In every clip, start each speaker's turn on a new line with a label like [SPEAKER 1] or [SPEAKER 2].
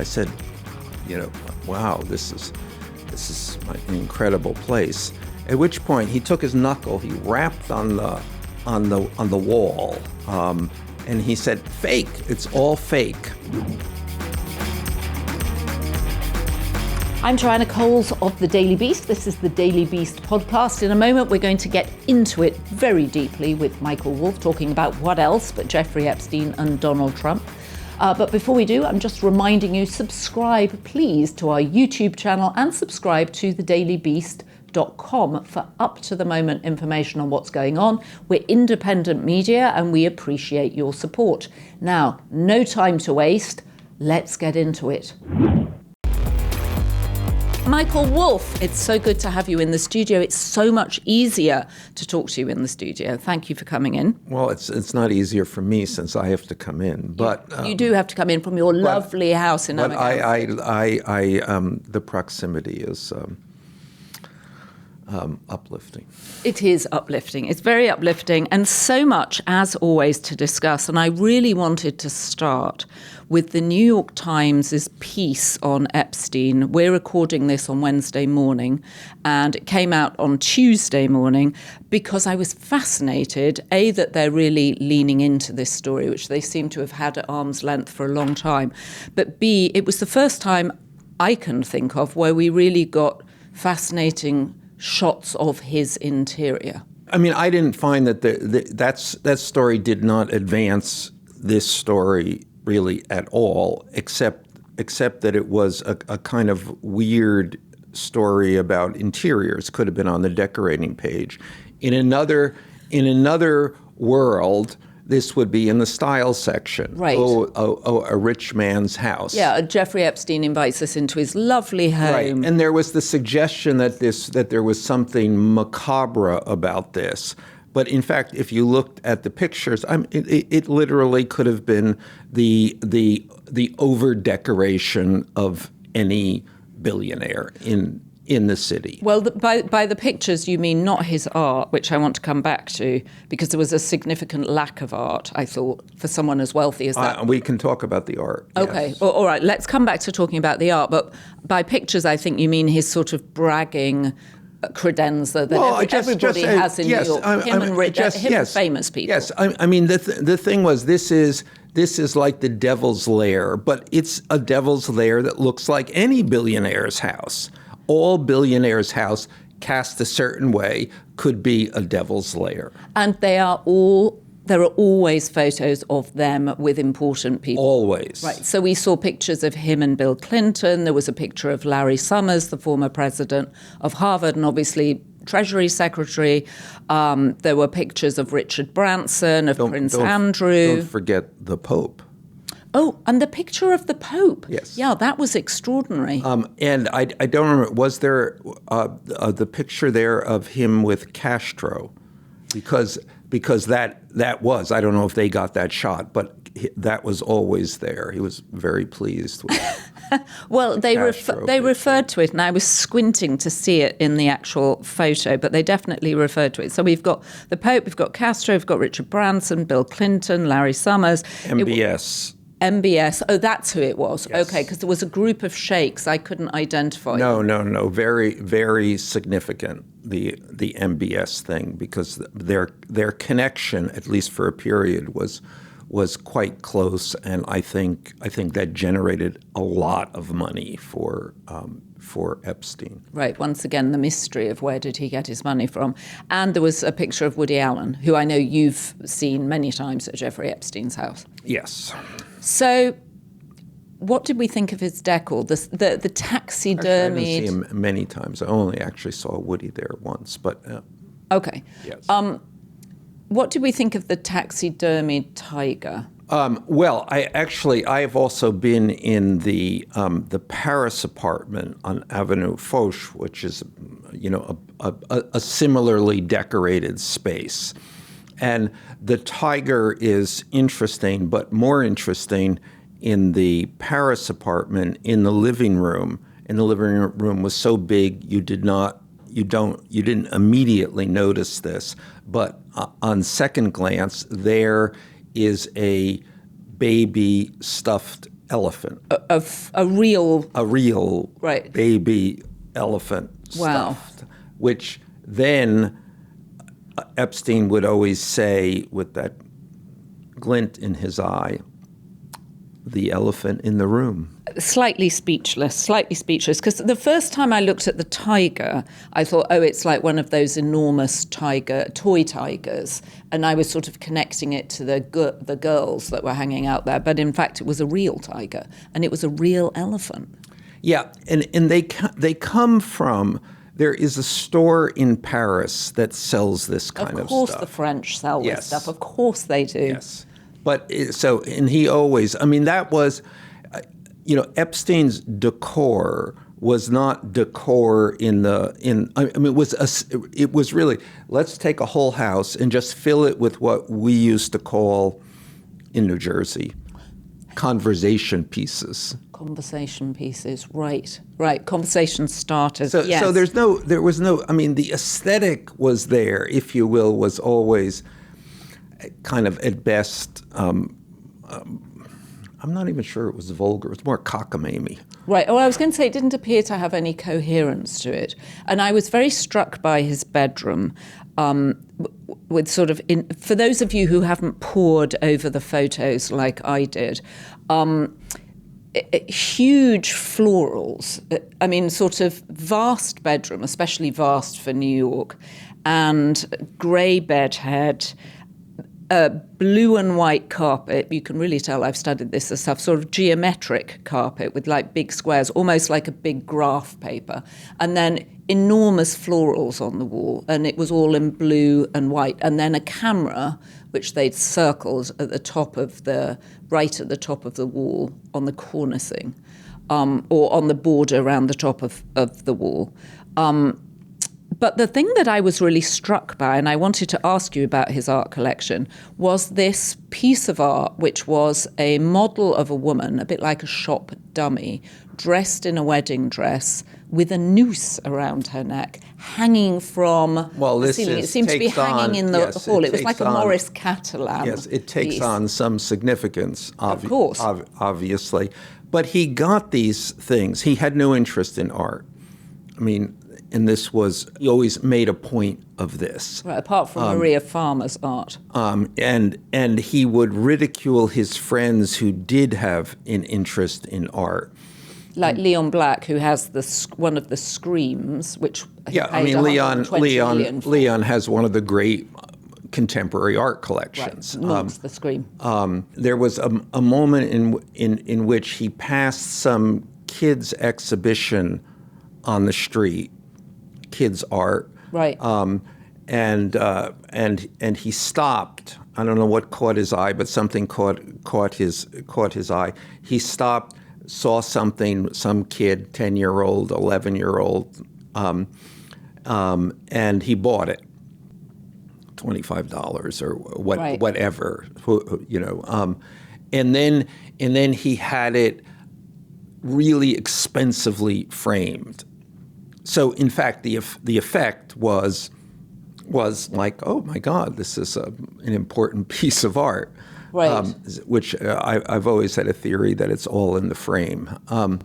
[SPEAKER 1] I said, wow, this is an incredible place. At which point he took his knuckle, he rapped on the wall, and he said, "Fake! It's all fake."
[SPEAKER 2] I'm Joanna Coles of The Daily Beast. This is the Daily Beast podcast. In a moment, we're going to get into it very deeply with Michael Wolff, talking about what else but Jeffrey Epstein and Donald Trump. But before we do, I'm just reminding you, subscribe, please, to our YouTube channel and subscribe to thedailybeast.com for up-to-the-moment information on what's going on. We're independent media and we appreciate your support. Now, no time to waste. Let's get into it. Michael Wolff, it's so good to have you in the studio. It's so much easier to talk to you in the studio. Thank you for coming in.
[SPEAKER 1] Well, it's not easier for me since I have to come in, but
[SPEAKER 2] you do have to come in from your lovely house in Amsterdam.
[SPEAKER 1] But the proximity is uplifting.
[SPEAKER 2] It is uplifting. It's very uplifting, and so much, as always, to discuss. And I really wanted to start with the New York Times' piece on Epstein. We're recording this on Wednesday morning, and it came out on Tuesday morning because I was fascinated, A, that they're really leaning into this story, which they seem to have had at arm's length for a long time, but B, it was the first time I can think of where we really got fascinating shots of his interior.
[SPEAKER 1] I mean, I didn't find that that story did not advance this story really at all, except that it was a kind of weird story about interiors. Could have been on the decorating page. In another world, this would be in the style section.
[SPEAKER 2] Right.
[SPEAKER 1] Oh, a rich man's house.
[SPEAKER 2] Yeah, Jeffrey Epstein invites us into his lovely home.
[SPEAKER 1] Right, and there was the suggestion that there was something macabre about this. But in fact, if you looked at the pictures, it literally could have been the over-decoration of any billionaire in the city.
[SPEAKER 2] Well, by the pictures, you mean not his art, which I want to come back to, because there was a significant lack of art, I thought, for someone as wealthy as that.
[SPEAKER 1] We can talk about the art.
[SPEAKER 2] Okay,
[SPEAKER 1] yes.
[SPEAKER 2] well, all right, let's come back to talking about the art. But by pictures, I think you mean his sort of bragging credenza that everybody has in New York. Him and famous people.
[SPEAKER 1] Yes, I mean, the thing was, this is like the devil's lair, but it's a devil's lair that looks like any billionaire's house. All billionaires' house cast a certain way could be a devil's lair. And
[SPEAKER 2] there are always photos of them with important people.
[SPEAKER 1] Always.
[SPEAKER 2] Right. So we saw pictures of him and Bill Clinton. There was a picture of Larry Summers, the former president of Harvard, and obviously Treasury Secretary. There were pictures of Richard Branson, of Prince Andrew.
[SPEAKER 1] Don't forget the Pope.
[SPEAKER 2] Oh, and the picture of the Pope.
[SPEAKER 1] Yes.
[SPEAKER 2] Yeah, that was extraordinary.
[SPEAKER 1] And I don't remember, was there the picture there of him with Castro? Because that was, I don't know if they got that shot, but that was always there. He was very pleased with
[SPEAKER 2] Well, they referred to it, and I was squinting to see it in the actual photo, but they definitely referred to it. So we've got the Pope, we've got Castro, we've got Richard Branson, Bill Clinton, Larry Summers.
[SPEAKER 1] MBS.
[SPEAKER 2] Oh, that's who it was. Yes. Okay, because there was a group of sheikhs I couldn't identify.
[SPEAKER 1] No. Very, very significant, the MBS thing, because their connection, at least for a period, was quite close, and I think that generated a lot of money for Epstein.
[SPEAKER 2] Right. Once again, the mystery of where did he get his money from. And there was a picture of Woody Allen, who I know you've seen many times at Jeffrey Epstein's house.
[SPEAKER 1] Yes.
[SPEAKER 2] So what did we think of his decor? The taxidermied...
[SPEAKER 1] Actually, I didn't see him many times. I only actually saw Woody there once, but...
[SPEAKER 2] Okay.
[SPEAKER 1] Yes.
[SPEAKER 2] What did we think of the taxidermied tiger?
[SPEAKER 1] Well, I've also been in the Paris apartment on Avenue Foch, which is, a similarly decorated space. And the tiger is interesting, but more interesting in the Paris apartment, in the living room. And the living room was so big you didn't immediately notice this. But on second glance, there is a baby stuffed elephant.
[SPEAKER 2] A real
[SPEAKER 1] Right. Baby elephant stuffed, which then Epstein would always say with that glint in his eye, the elephant in the room.
[SPEAKER 2] Slightly speechless, because the first time I looked at the tiger, I thought, oh, it's like one of those enormous toy tigers, and I was sort of connecting it to the girls that were hanging out there, but in fact it was a real tiger, and it was a real elephant.
[SPEAKER 1] Yeah, and they come from, there is a store in Paris that sells this kind of stuff.
[SPEAKER 2] Of course the French sell this stuff, of course they do.
[SPEAKER 1] Yes. But and he always, I mean, that was, Epstein's decor was not decor it was really, let's take a whole house and just fill it with what we used to call in New Jersey, conversation pieces.
[SPEAKER 2] Conversation pieces, right. Conversation starters,
[SPEAKER 1] yes. So there was no, I mean, the aesthetic was there, if you will, was always kind of at best, I'm not even sure it was vulgar. It was more cockamamie. Right.
[SPEAKER 2] Well, I was going to say it didn't appear to have any coherence to it. And I was very struck by his bedroom with sort of, for those of you who haven't pored over the photos like I did, huge florals. I mean, sort of vast bedroom, especially vast for New York, and grey bedhead, blue and white carpet. You can really tell I've studied this stuff, sort of geometric carpet with like big squares, almost like a big graph paper. And then enormous florals on the wall, and it was all in blue and white. And then a camera, which they'd circled at the top of right at the top of the wall on the cornicing, or on the border around the top of the wall. But the thing that I was really struck by, and I wanted to ask you about his art collection, was this piece of art, which was a model of a woman, a bit like a shop dummy, dressed in a wedding dress with a noose around her neck, hanging from the ceiling. It seemed to be hanging in the hall. It was like a Maurice Catalan.
[SPEAKER 1] Yes, it takes on some significance,
[SPEAKER 2] of course.
[SPEAKER 1] Obviously. But he got these things. He had no interest in art. I mean, and he always made a point of this.
[SPEAKER 2] Right, apart from Maria Farmer's art.
[SPEAKER 1] And he would ridicule his friends who did have an interest in art.
[SPEAKER 2] Like Leon Black, who has one of the Screams, which he paid
[SPEAKER 1] Leon has one of the great contemporary art collections.
[SPEAKER 2] Right, the Scream.
[SPEAKER 1] There was a moment in which he passed some kids' exhibition on the street, kids' art.
[SPEAKER 2] Right.
[SPEAKER 1] And he stopped. I don't know what caught his eye, but something caught his eye. He stopped, saw something, some kid, 10-year-old, 11-year-old, and he bought it, $25 or whatever, and then he had it really expensively framed. So, in fact, the effect was like, oh my God, this is an important piece of art,
[SPEAKER 2] right?
[SPEAKER 1] Which I've always had a theory that it's all in the frame. And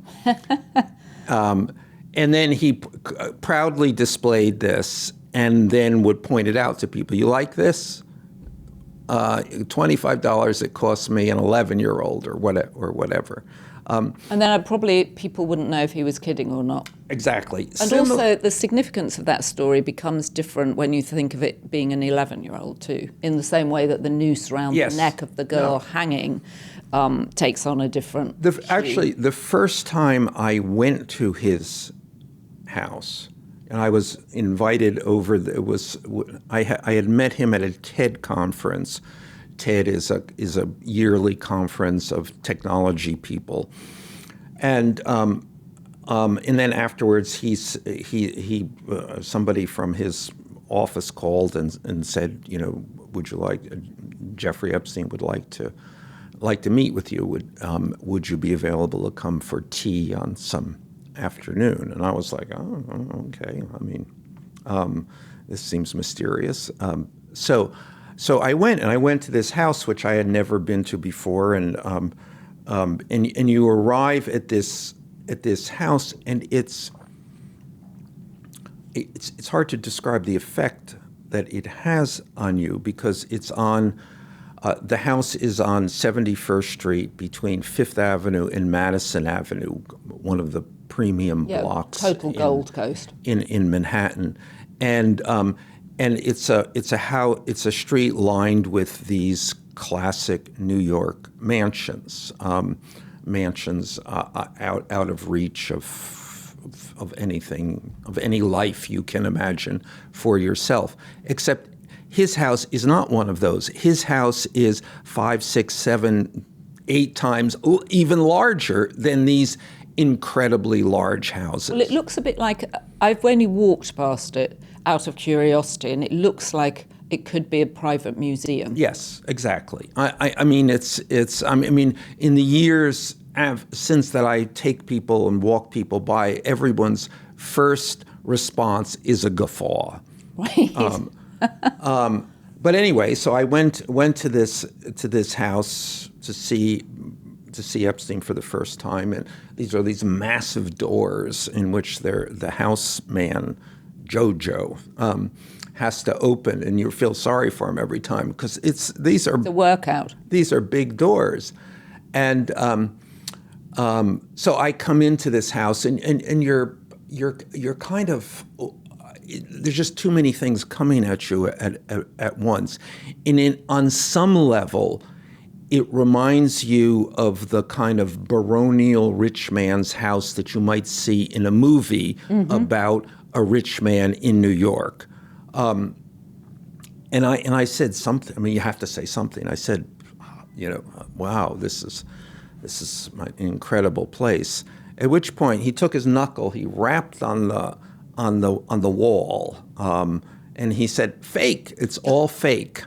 [SPEAKER 1] then he proudly displayed this, and then would point it out to people. You like this? $25 it cost me an 11-year-old or whatever.
[SPEAKER 2] And then probably people wouldn't know if he was kidding or not.
[SPEAKER 1] Exactly.
[SPEAKER 2] And also the significance of that story becomes different when you think of it being an 11-year-old too, in the same way that the noose around the neck of the girl hanging takes on a different
[SPEAKER 1] Actually, the first time I went to his house, and I was invited over, I had met him at a TED conference. TED is a yearly conference of technology people, and then afterwards he somebody from his office called and said, would you like Jeffrey Epstein would like to meet with you? Would you be available to come for tea on some afternoon? And I was like, oh, okay. I mean, this seems mysterious. So I went to this house, which I had never been to before, and and you arrive at this house, and it's hard to describe the effect that it has on you, because it's on the house is on 71st Street between Fifth Avenue and Madison Avenue, one of the premium blocks.
[SPEAKER 2] Total Gold Coast
[SPEAKER 1] in Manhattan, and it's a street lined with these classic New York mansions, out of reach of anything, of any life you can imagine for yourself. Except his house is not one of those. His house is 5, 6, 7, 8 times even larger than these incredibly large houses.
[SPEAKER 2] Well, it looks a bit like, I've only walked past it out of curiosity, and it looks like it could be a private museum.
[SPEAKER 1] Yes, exactly. I mean, in the years since that, I take people and walk people by, everyone's first response is a guffaw.
[SPEAKER 2] Right.
[SPEAKER 1] But anyway, so I went to this house to see Epstein for the first time, and these are these massive doors in which the house man, Jojo, has to open, and you feel sorry for him every time, because it's a
[SPEAKER 2] workout. These
[SPEAKER 1] are big doors, and so I come into this house, and you're kind of, there's just too many things coming at you at once, and on some level, it reminds you of the kind of baronial rich man's house that you might see in a movie about a rich man in New York. And I said something. I mean, you have to say something. I said, wow, this is an incredible place. At which point he took his knuckle, he rapped on the wall, and he said, "Fake. It's all fake."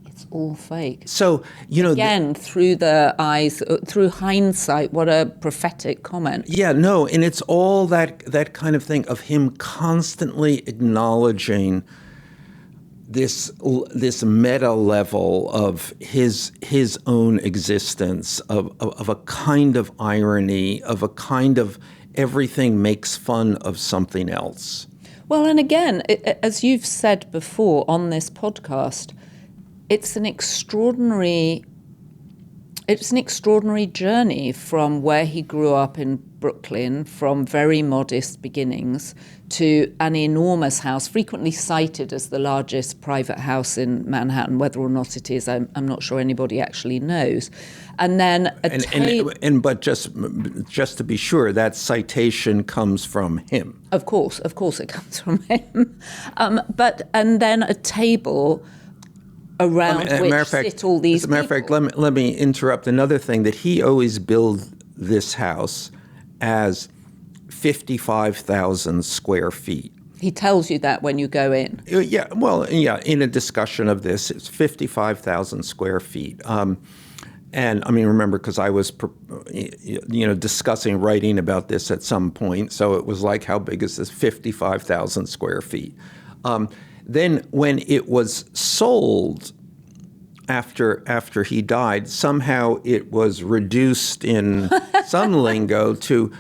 [SPEAKER 2] It's all fake.
[SPEAKER 1] So,
[SPEAKER 2] again, through the eyes, through hindsight, what a prophetic comment.
[SPEAKER 1] Yeah, no, and it's all that kind of thing of him constantly acknowledging this meta level of his own existence, of a kind of irony, of a kind of everything makes fun of something else.
[SPEAKER 2] Well, and again, as you've said before on this podcast, it's an extraordinary journey from where he grew up in Brooklyn, from very modest beginnings, to an enormous house, frequently cited as the largest private house in Manhattan. Whether or not it is, I'm not sure anybody actually knows. And then
[SPEAKER 1] but just to be sure, that citation comes from him.
[SPEAKER 2] Of course, it comes from him. And then a table around which sit all these people.
[SPEAKER 1] As a matter of fact, let me interrupt. Another thing, that he always billed this house as 55,000 square feet.
[SPEAKER 2] He tells you that when you go in.
[SPEAKER 1] Yeah, well, yeah, in a discussion of this, it's 55,000 square feet. And I mean, remember, because I was, discussing writing about this at some point, so it was like, how big is this? 55,000 square feet. Then when it was sold after he died, somehow it was reduced in some lingo to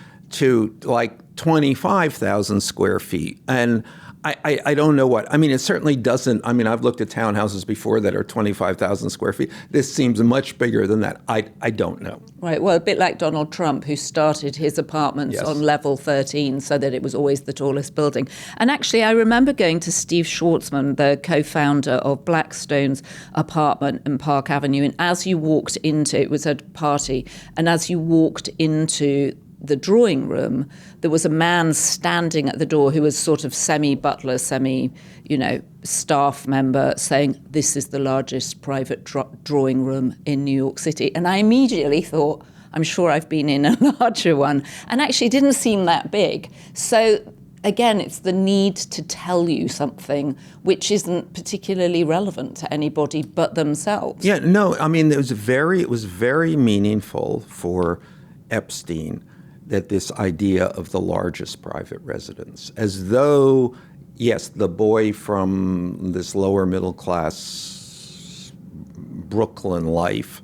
[SPEAKER 1] like 25,000 square feet. And I don't know what. I mean, it certainly doesn't. I mean, I've looked at townhouses before that are 25,000 square feet. This seems much bigger than that. I don't know.
[SPEAKER 2] Right. Well, a bit like Donald Trump, who started his apartments on level 13 so that it was always the tallest building. And actually, I remember going to Steve Schwartzman, the co-founder of Blackstone's apartment in Park Avenue. And as you walked into, it was a party, and as you walked into the drawing room, there was a man standing at the door who was sort of semi-butler, staff member, saying, "This is the largest private drawing room in New York City." And I immediately thought, I'm sure I've been in a larger one. And actually it didn't seem that big. So again, it's the need to tell you something which isn't particularly relevant to anybody but themselves.
[SPEAKER 1] Yeah, no, I mean, it was very meaningful for Epstein that this idea of the largest private residence, as though, yes, the boy from this lower middle class Brooklyn life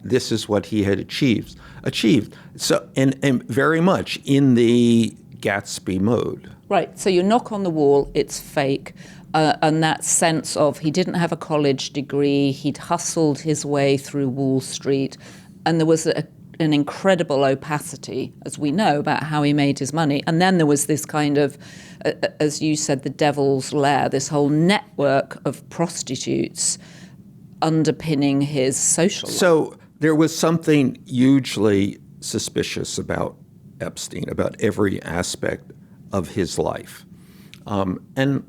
[SPEAKER 1] this is what he had achieved. achieved. So, and very much in the Gatsby mode.
[SPEAKER 2] Right. So you knock on the wall, it's fake. And that sense of he didn't have a college degree, he'd hustled his way through Wall Street, and there was an incredible opacity, as we know, about how he made his money. And then there was this kind of, as you said, the devil's lair, this whole network of prostitutes underpinning his social life.
[SPEAKER 1] So there was something hugely suspicious about Epstein, about every aspect of his life. And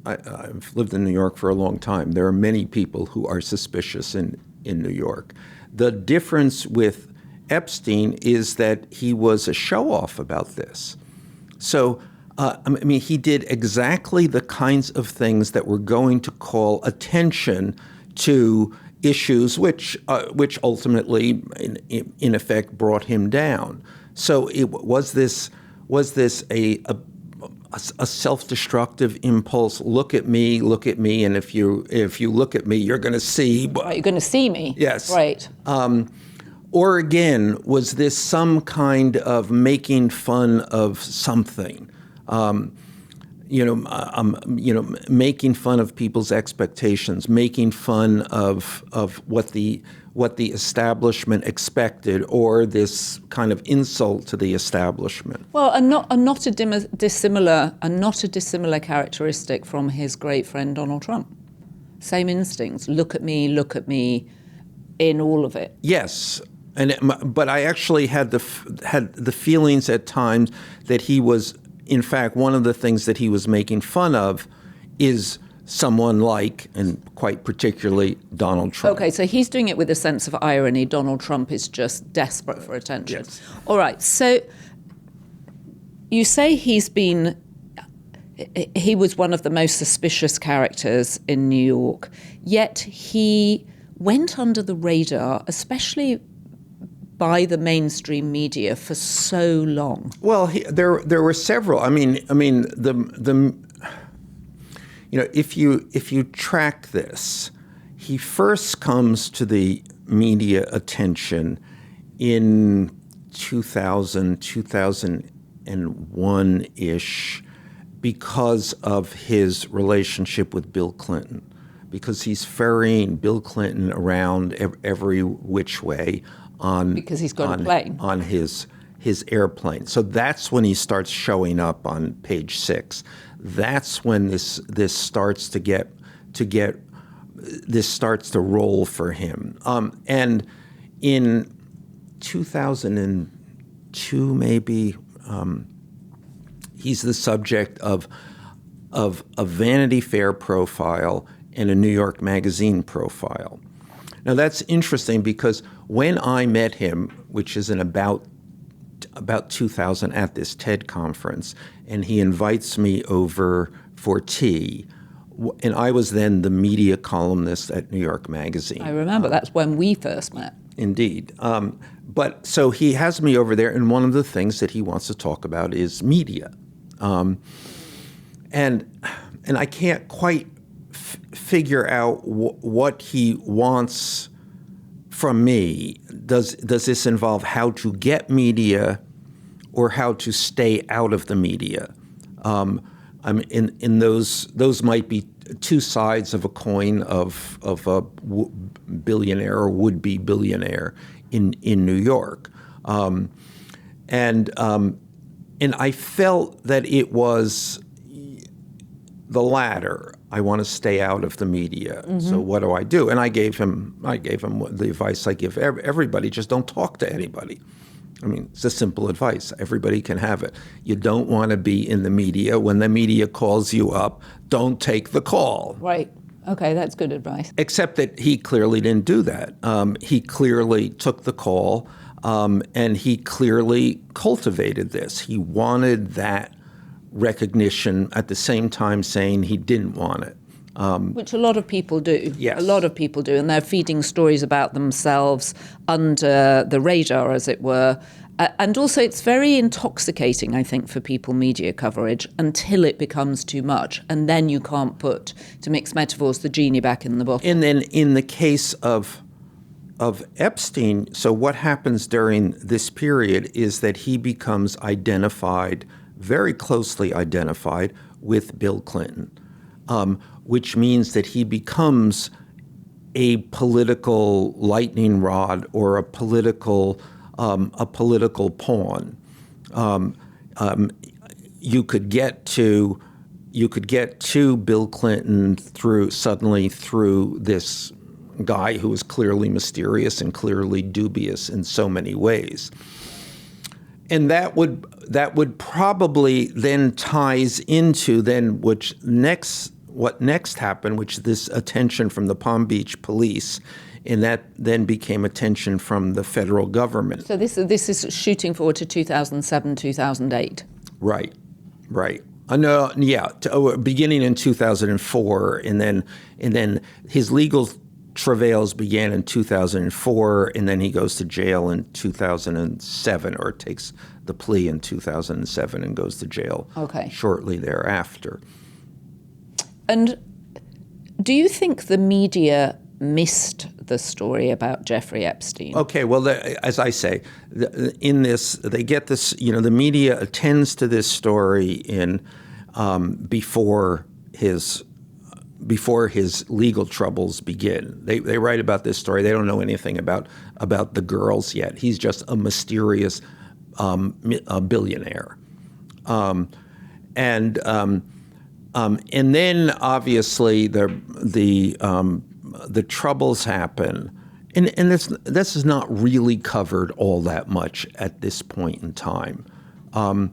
[SPEAKER 1] I've lived in New York for a long time. There are many people who are suspicious in New York. The difference with Epstein is that he was a show-off about this. So, he did exactly the kinds of things that were going to call attention to issues which ultimately, in effect, brought him down. So, was this a self-destructive impulse? Look at me, and if you look at me, you're going to see.
[SPEAKER 2] Right, you're going to see me.
[SPEAKER 1] Yes.
[SPEAKER 2] Right.
[SPEAKER 1] Or again, was this some kind of making fun of something? Making fun of people's expectations, making fun of what the establishment expected, or this kind of insult to the establishment.
[SPEAKER 2] Well, and not a dissimilar characteristic from his great friend Donald Trump. Same instincts. Look at me, in all of it.
[SPEAKER 1] Yes. But I actually had the feelings at times that he was, in fact, one of the things that he was making fun of is someone like, and quite particularly, Donald Trump.
[SPEAKER 2] Okay, so he's doing it with a sense of irony. Donald Trump is just desperate for attention.
[SPEAKER 1] Yes.
[SPEAKER 2] All right, so you say he was one of the most suspicious characters in New York, yet he went under the radar, especially by the mainstream media, for so long.
[SPEAKER 1] Well, there were several. If you track this, he first comes to the media attention in 2001-ish because of his relationship with Bill Clinton, because he's ferrying Bill Clinton around every which way
[SPEAKER 2] because he's got a plane
[SPEAKER 1] on his airplane. So that's when he starts showing up on page 6. That's when this starts to roll for him. And in 2002, maybe, he's the subject of a Vanity Fair profile and a New York Magazine profile. Now that's interesting because when I met him, which is in about 2000 at this TED conference, and he invites me over for tea, and I was then the media columnist at New York Magazine.
[SPEAKER 2] I remember, that's when we first met.
[SPEAKER 1] Indeed. But so he has me over there, and one of the things that he wants to talk about is media. And I can't quite figure out what he wants from me. Does this involve how to get media or how to stay out of the media? In those might be two sides of a coin of a billionaire or would-be billionaire in New York. And I felt that it was the latter. I want to stay out of the media. Mm-hmm. So what do I do? And I gave him the advice I give everybody: just don't talk to anybody. I mean, it's a simple advice. Everybody can have it. You don't want to be in the media. When the media calls you up, don't take the call.
[SPEAKER 2] Right. Okay, that's good advice.
[SPEAKER 1] Except that he clearly didn't do that. He clearly took the call, and he clearly cultivated this. He wanted that recognition at the same time saying he didn't want it.
[SPEAKER 2] Which a lot of people do.
[SPEAKER 1] Yes.
[SPEAKER 2] A lot of people do. And they're feeding stories about themselves under the radar, as it were. And also it's very intoxicating, I think, for people, media coverage, until it becomes too much. And then you can't put, to mix metaphors, the genie back in the bottle.
[SPEAKER 1] And then in the case of Epstein, so what happens during this period is that he becomes identified, very closely identified, with Bill Clinton, which means that he becomes a political lightning rod or a political pawn. You could get to Bill Clinton through this guy who was clearly mysterious and clearly dubious in so many ways. And that would probably then ties into what next happened, which is this attention from the Palm Beach police, and that then became attention from the federal government.
[SPEAKER 2] So this is shooting forward to 2007, 2008.
[SPEAKER 1] Right. No, yeah, beginning in 2004, and then his legal travails began in 2004, and then he goes to jail in 2007, or takes the plea in 2007 and goes to jail shortly thereafter.
[SPEAKER 2] And do you think the media missed the story about Jeffrey Epstein?
[SPEAKER 1] Okay, well, as I say, in this, they get this, the media attends to this story before his legal troubles begin. They write about this story. They don't know anything about the girls yet. He's just a mysterious billionaire. And then obviously the troubles happen, and this is not really covered all that much at this point in time. Some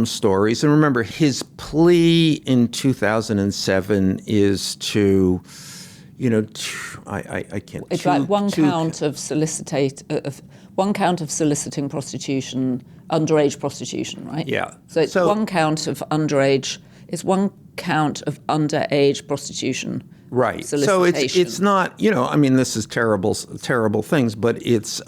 [SPEAKER 1] stories, and remember, his plea in 2007 is to, I can't.
[SPEAKER 2] It's like one count of soliciting prostitution, underage prostitution, right?
[SPEAKER 1] Yeah.
[SPEAKER 2] So it's one count of underage. It's one count of underage prostitution.
[SPEAKER 1] Right. So it's not, this is terrible things, but it's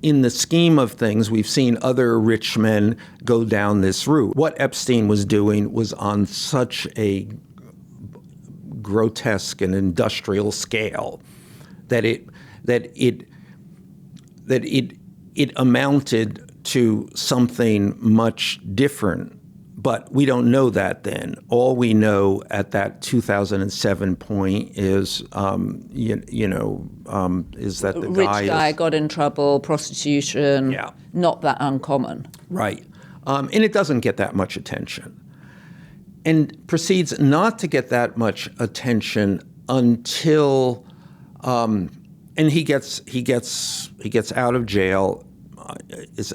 [SPEAKER 1] in the scheme of things, we've seen other rich men go down this route. What Epstein was doing was on such a grotesque and industrial scale that it amounted to something much different. But we don't know that then. All we know at that 2007 point is, is that the
[SPEAKER 2] rich guy got in trouble, prostitution, not that uncommon.
[SPEAKER 1] Right. And it doesn't get that much attention. And proceeds not to get that much attention until, and he gets out of jail. Is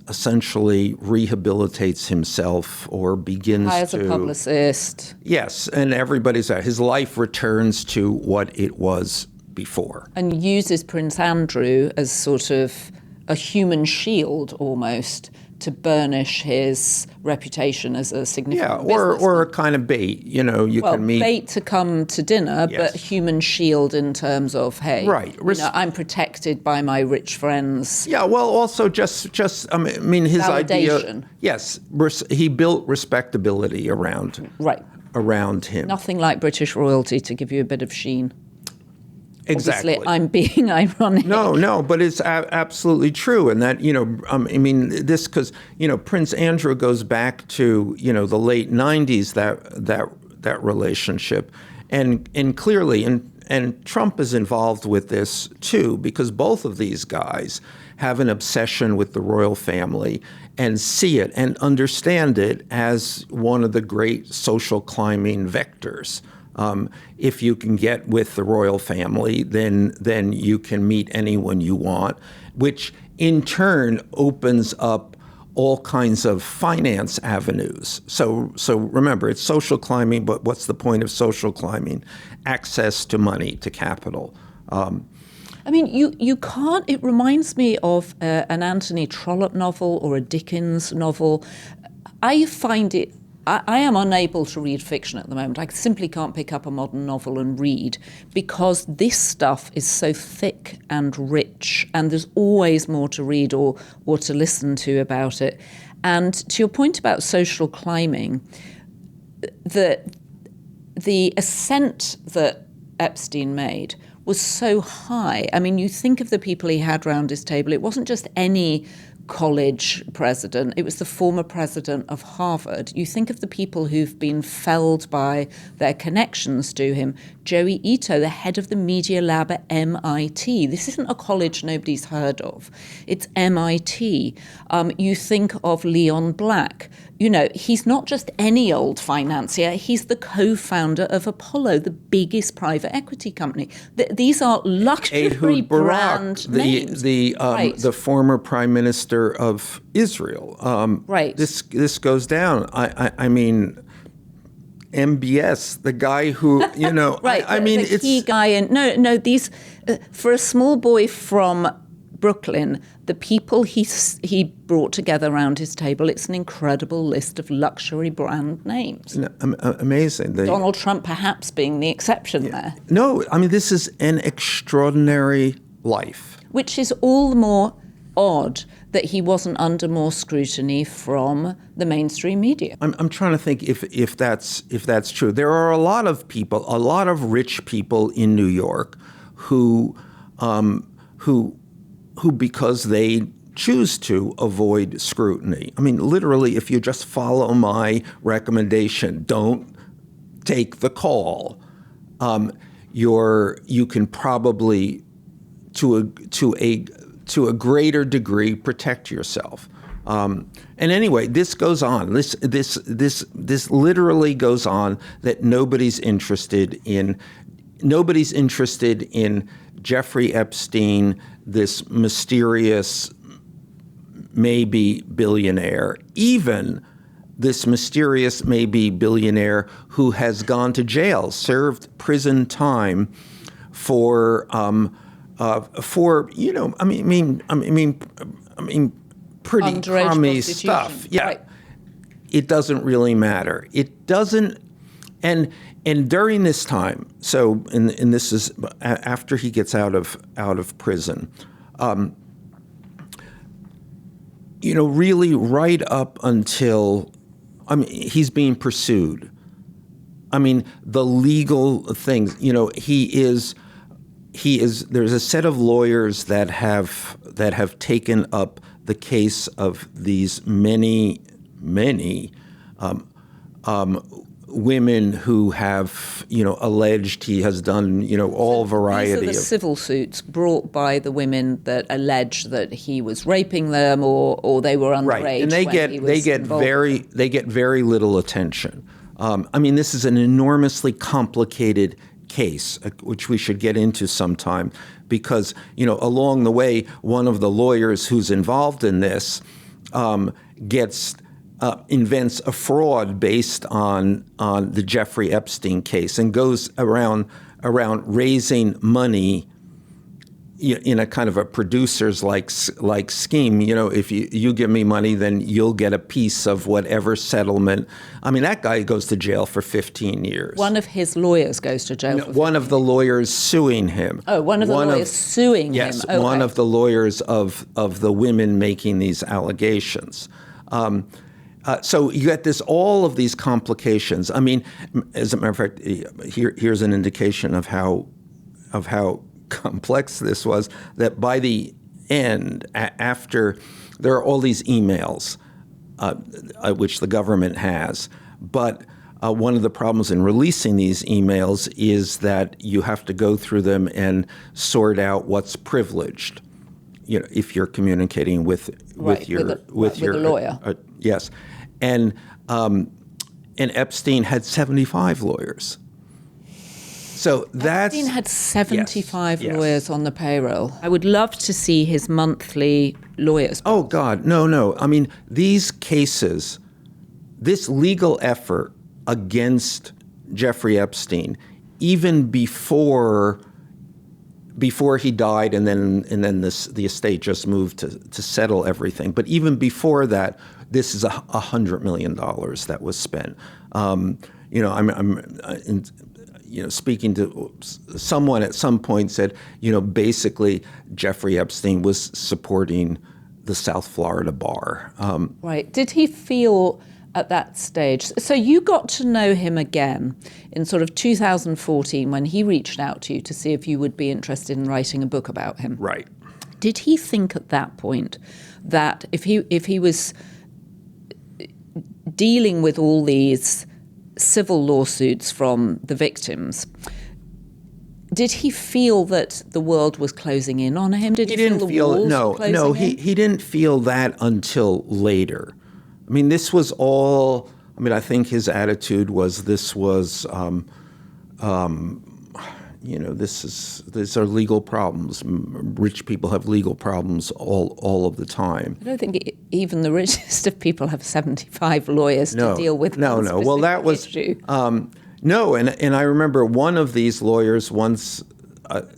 [SPEAKER 1] essentially rehabilitates himself or begins
[SPEAKER 2] hires a publicist.
[SPEAKER 1] Yes, and his life returns to what it was before.
[SPEAKER 2] And uses Prince Andrew as sort of a human shield almost to burnish his reputation as a significant businessman.
[SPEAKER 1] Or a kind of bait. Can meet.
[SPEAKER 2] Bait to come to dinner, yes. But human shield in terms of, hey,
[SPEAKER 1] right.
[SPEAKER 2] I'm protected by my rich friends.
[SPEAKER 1] Yeah, well, also just his
[SPEAKER 2] validation.
[SPEAKER 1] Idea. Yes, he built respectability around him.
[SPEAKER 2] Nothing like British royalty to give you a bit of sheen.
[SPEAKER 1] Exactly.
[SPEAKER 2] Obviously, I'm being ironic.
[SPEAKER 1] No, but it's absolutely true. And that, this because, Prince Andrew goes back to, the late 90s, that relationship. And clearly, and Trump is involved with this too, because both of these guys have an obsession with the royal family and see it and understand it as one of the great social climbing vectors. If you can get with the royal family, then you can meet anyone you want, which in turn opens up all kinds of finance avenues. So remember, it's social climbing, but what's the point of social climbing? Access to money, to capital.
[SPEAKER 2] You can't. It reminds me of an Anthony Trollope novel or a Dickens novel. I find it. I am unable to read fiction at the moment. I simply can't pick up a modern novel and read because this stuff is so thick and rich, and there's always more to read or to listen to about it. And to your point about social climbing, the ascent that Epstein made was so high. I mean, you think of the people he had round his table. It wasn't just any college president. It was the former president of Harvard. You think of the people who've been felled by their connections to him. Joey Ito, the head of the media lab at MIT. This isn't a college nobody's heard of. It's MIT. You think of Leon Black. You know, he's not just any old financier. He's the co-founder of Apollo, the biggest private equity company. These are luxury brand names.
[SPEAKER 1] The former prime minister of Israel.
[SPEAKER 2] Right.
[SPEAKER 1] This goes down. I mean, MBS, the guy who, you know,
[SPEAKER 2] right.
[SPEAKER 1] I mean,
[SPEAKER 2] the
[SPEAKER 1] it's
[SPEAKER 2] key guy. And these for a small boy from Brooklyn, the people he brought together around his table, it's an incredible list of luxury brand names.
[SPEAKER 1] Amazing.
[SPEAKER 2] Donald Trump perhaps being the exception there.
[SPEAKER 1] No, I mean, this is an extraordinary life.
[SPEAKER 2] Which is all the more odd that he wasn't under more scrutiny from the mainstream media.
[SPEAKER 1] I'm trying to think if that's true. There are a lot of people, a lot of rich people in New York who because they choose to avoid scrutiny. I mean, literally, if you just follow my recommendation, don't take the call, you can probably to a greater degree protect yourself. And anyway, this goes on. This literally goes on, that nobody's interested in Jeffrey Epstein, this mysterious maybe billionaire, even this mysterious maybe billionaire who has gone to jail, served prison time for you know, I mean pretty
[SPEAKER 2] underage
[SPEAKER 1] crummy
[SPEAKER 2] prostitution.
[SPEAKER 1] stuff. Yeah,
[SPEAKER 2] right.
[SPEAKER 1] It doesn't really matter. It doesn't. And during this time, so and this is after he gets out of prison, you know, really right up until, I mean, he's being pursued. I mean, the legal things, you know, he is. There's a set of lawyers that have taken up the case of these many women who have, you know, alleged he has done, you know, all variety
[SPEAKER 2] These are the civil suits brought by the women that allege that he was raping them or they were underage.
[SPEAKER 1] Right, and they get very little attention. I mean, this is an enormously complicated case, which we should get into sometime, because, you know, along the way, one of the lawyers who's involved in this invents a fraud based on the Jeffrey Epstein case and goes around raising money in a kind of a producer's like scheme. You know, if you give me money, then you'll get a piece of whatever settlement. I mean, that guy goes to jail for 15 years.
[SPEAKER 2] One of his lawyers goes to jail for 15
[SPEAKER 1] One of the lawyers suing him.
[SPEAKER 2] Oh, one of the lawyers suing him.
[SPEAKER 1] Yes,
[SPEAKER 2] okay.
[SPEAKER 1] One of the lawyers of the women making these allegations. So you get all of these complications. I mean, as a matter of fact, here's an indication of how complex this was. That by the end, after there are all these emails, which the government has, but one of the problems in releasing these emails is that you have to go through them and sort out what's privileged. You know, if you're communicating with your
[SPEAKER 2] lawyer.
[SPEAKER 1] Yes. And Epstein had 75 lawyers. So
[SPEAKER 2] Epstein had 75
[SPEAKER 1] yes.
[SPEAKER 2] lawyers on the payroll. I would love to see his monthly lawyers.
[SPEAKER 1] Oh, God, no. I mean, these cases, this legal effort against Jeffrey Epstein, even before he died, and then the estate just moved to settle everything. But even before that, this is $100 million that was spent. You know, I'm speaking to someone at some point said, you know, basically Jeffrey Epstein was supporting the South Florida bar.
[SPEAKER 2] Right. Did he feel at that stage. So you got to know him again in sort of 2014 when he reached out to you to see if you would be interested in writing a book about him.
[SPEAKER 1] Right.
[SPEAKER 2] Did he think at that point that if he was dealing with all these civil lawsuits from the victims, did he feel that the world was closing in on him? Did he feel the walls were closing in?
[SPEAKER 1] He didn't feel that until later. I mean, this was all. I mean, I think his attitude was these are legal problems. Rich people have legal problems all of the time.
[SPEAKER 2] I don't think even the richest of people have 75 lawyers to deal with.
[SPEAKER 1] No. Well, that was
[SPEAKER 2] issue.
[SPEAKER 1] No, and I remember one of these lawyers once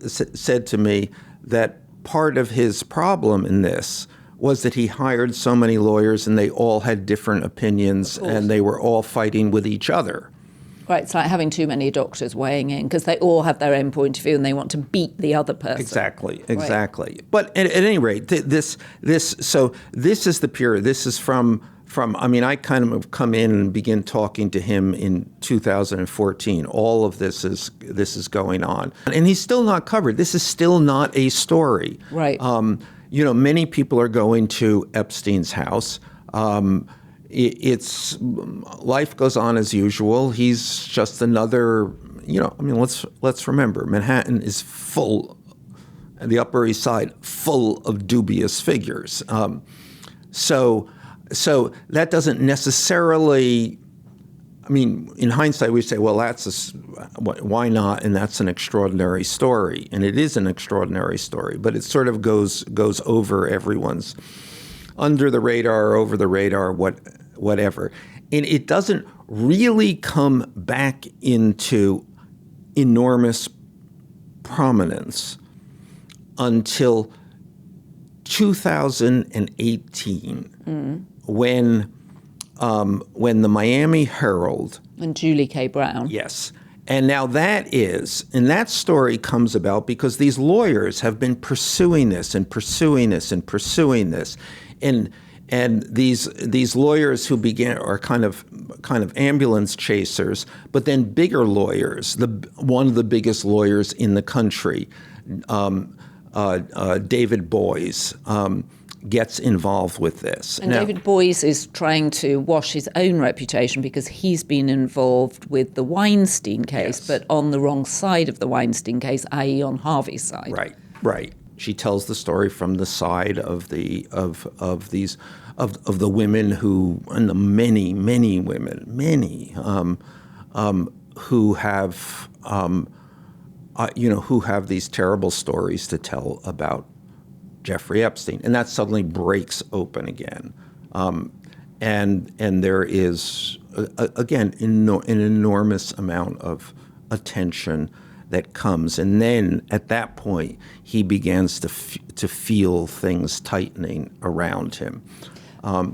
[SPEAKER 1] said to me that part of his problem in this was that he hired so many lawyers and they all had different opinions and they were all fighting with each other.
[SPEAKER 2] Right, it's like having too many doctors weighing in because they all have their own point of view and they want to beat the other person.
[SPEAKER 1] Exactly.
[SPEAKER 2] Right.
[SPEAKER 1] But at any rate, this is the period. This is from. I mean, I kind of come in and begin talking to him in 2014. All of this is going on, and he's still not covered. This is still not a story.
[SPEAKER 2] Right.
[SPEAKER 1] Many people are going to Epstein's house. It's life goes on as usual. He's just another. I mean, let's remember, Manhattan is full, and the Upper East Side full of dubious figures. So that doesn't necessarily, I mean, in hindsight, we say, well, why not? And that's an extraordinary story. And it is an extraordinary story, but it sort of goes over everyone's, under the radar, over the radar, whatever. And it doesn't really come back into enormous prominence until 2018, when the Miami Herald
[SPEAKER 2] and Julie K. Brown.
[SPEAKER 1] Yes. And now that story comes about because these lawyers have been pursuing this. And these lawyers who are kind of ambulance chasers, but then bigger lawyers, one of the biggest lawyers in the country, David Boies, gets involved with this.
[SPEAKER 2] And now, David Boies is trying to wash his own reputation because he's been involved with the Weinstein case, but on the wrong side of the Weinstein case, i.e. on Harvey's side.
[SPEAKER 1] Right. She tells the story from the side of the women who, and the many women, who have who have these terrible stories to tell about Jeffrey Epstein, and that suddenly breaks open again, and there is again an enormous amount of attention that comes, and then at that point he begins to feel things tightening around him.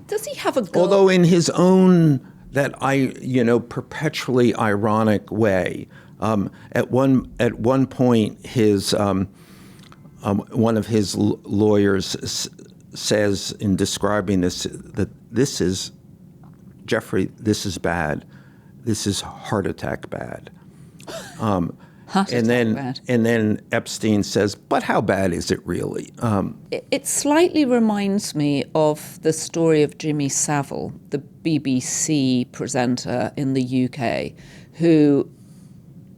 [SPEAKER 2] Does he have a goal?
[SPEAKER 1] Although in his own perpetually ironic way. At one point, one of his lawyers says in describing this that this is Jeffrey. This is bad. This is heart attack bad. And then Epstein says, "But how bad is it really?"
[SPEAKER 2] It slightly reminds me of the story of Jimmy Savile, the BBC presenter in the UK, who,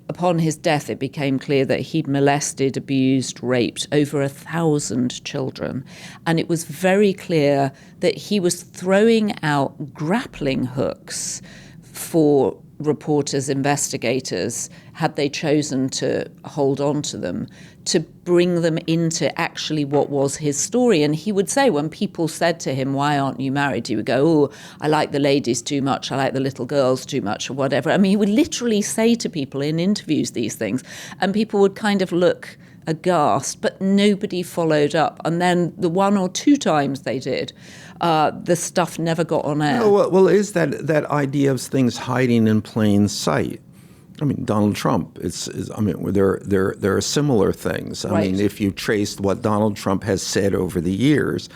[SPEAKER 2] upon his death, it became clear that he'd molested, abused, raped over 1,000 children. And it was very clear that he was throwing out grappling hooks for reporters, investigators, had they chosen to hold on to them, to bring them into actually what was his story. And he would say, when people said to him, "Why aren't you married?" he would go, "Oh, I like the ladies too much, I like the little girls too much," or whatever. I mean, he would literally say to people in interviews these things, and people would kind of look aghast, but nobody followed up. And then the one or two times they did, the stuff never got on air.
[SPEAKER 1] No, well, is that idea of things hiding in plain sight? I mean, Donald Trump. There are similar things. I mean, if you traced what Donald Trump has said over the years,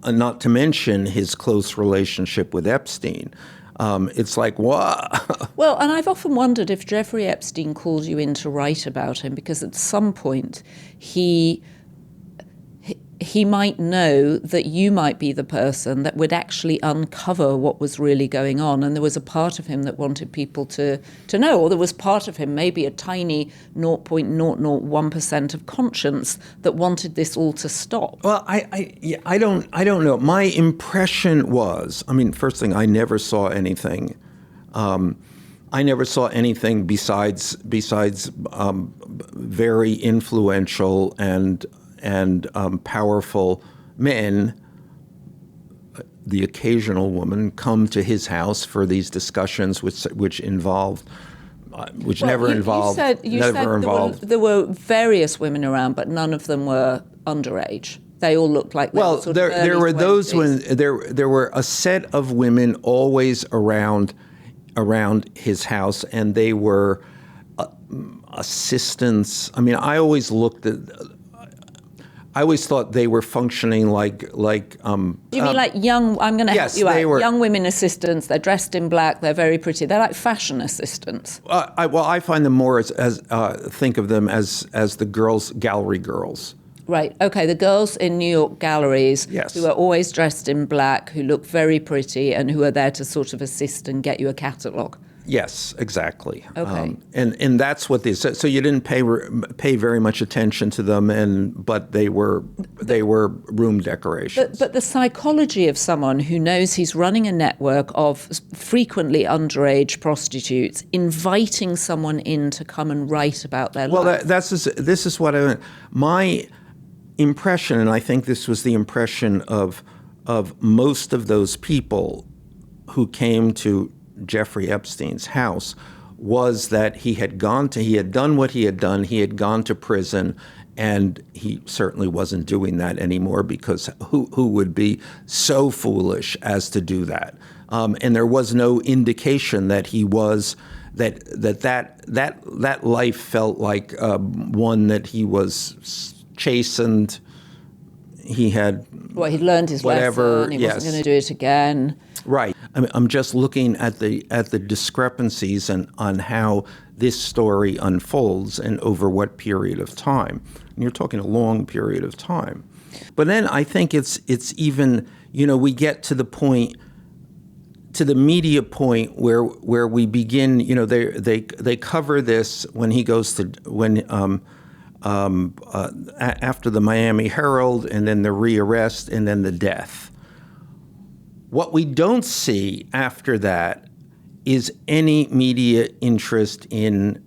[SPEAKER 1] not to mention his close relationship with Epstein, It's like, what?
[SPEAKER 2] Well, and I've often wondered if Jeffrey Epstein called you in to write about him, because at some point he might know that you might be the person that would actually uncover what was really going on. And there was a part of him that wanted people to know, or there was part of him, maybe a tiny 0.001% of conscience that wanted this all to stop.
[SPEAKER 1] Well, I don't know. My impression was, first thing, I never saw anything. I never saw anything besides very influential and powerful men, the occasional woman, come to his house for these discussions, which involved, never involved.
[SPEAKER 2] You said there were various women around, but none of them were underage. They all looked like they were sort of early
[SPEAKER 1] there were
[SPEAKER 2] 20s.
[SPEAKER 1] those when there were a set of women always around his house, and they were assistants. I always thought they were functioning like.
[SPEAKER 2] Do you mean like young? I'm going to help you out. Young women assistants. They're dressed in black. They're very pretty. They're like fashion assistants.
[SPEAKER 1] I find them more as think of them as the gallery girls.
[SPEAKER 2] Right. Okay. The girls in New York galleries,
[SPEAKER 1] yes,
[SPEAKER 2] who are always dressed in black, who look very pretty, and who are there to sort of assist and get you a catalogue.
[SPEAKER 1] Yes, exactly.
[SPEAKER 2] Okay.
[SPEAKER 1] And that's what these. So you didn't pay very much attention to them, but they were room decorations.
[SPEAKER 2] But the psychology of someone who knows he's running a network of frequently underage prostitutes, inviting someone in to come and write about their life.
[SPEAKER 1] Well, this is what my impression, and I think this was the impression of most of those people who came to Jeffrey Epstein's house, was that he had done what he had done. He had gone to prison, and he certainly wasn't doing that anymore, because who would be so foolish as to do that? And there was no indication that he was that life felt like one that he was chastened. He had
[SPEAKER 2] he'd learned his lesson. He wasn't going to do it again.
[SPEAKER 1] Right. I'm just looking at the discrepancies on how this story unfolds and over what period of time. And you're talking a long period of time. But then I think it's even, we get to the point, to the media point where we begin, they cover this when he goes to after the Miami Herald, and then the rearrest, and then the death. What we don't see after that is any media interest in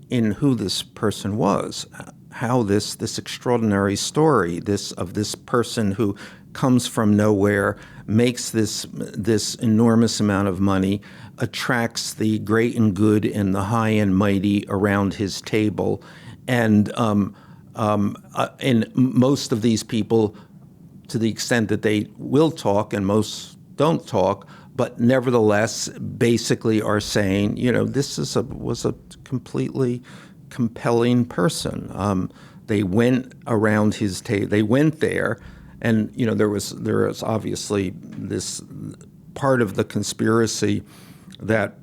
[SPEAKER 1] who this person was, how this extraordinary story of this person who comes from nowhere, makes this enormous amount of money, attracts the great and good and the high and mighty around his table, and most of these people, to the extent that they will talk, and most don't talk, but nevertheless basically are saying, this was a completely compelling person. They went around his table. They went there, and there was obviously this part of the conspiracy that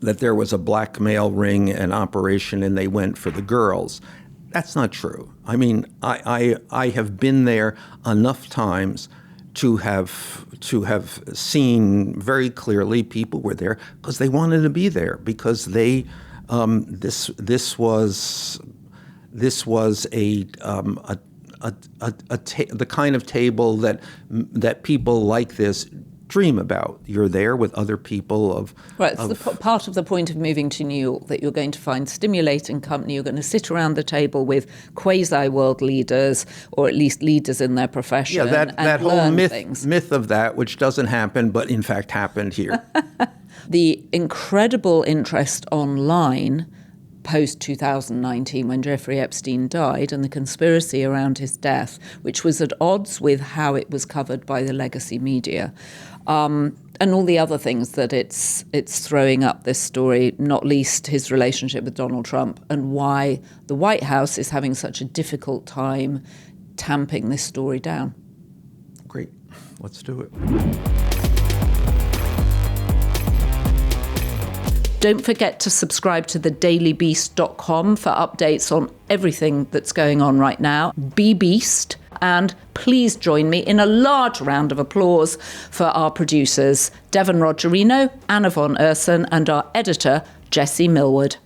[SPEAKER 1] there was a blackmail ring and operation, and they went for the girls. That's not true. I have been there enough times to have seen very clearly people were there because they wanted to be there, because they this was the kind of table that people like this dream about. You're there with other people of...
[SPEAKER 2] Right, it's part of the point of moving to New York, that you're going to find stimulating company. You're going to sit around the table with quasi-world leaders, or at least leaders in their profession,
[SPEAKER 1] that whole
[SPEAKER 2] learn
[SPEAKER 1] myth
[SPEAKER 2] things.
[SPEAKER 1] of that, which doesn't happen, but in fact happened here.
[SPEAKER 2] The incredible interest online post-2019, when Jeffrey Epstein died, and the conspiracy around his death, which was at odds with how it was covered by the legacy media, and all the other things that it's throwing up this story, not least his relationship with Donald Trump, and why the White House is having such a difficult time tamping this story down.
[SPEAKER 1] Great. Let's do it.
[SPEAKER 2] Don't forget to subscribe to thedailybeast.com for updates on everything that's going on right now. Be Beast. And please join me in a large round of applause for our producers, Devon Rogerino, Anna von Ursen, and our editor, Jessie Millward.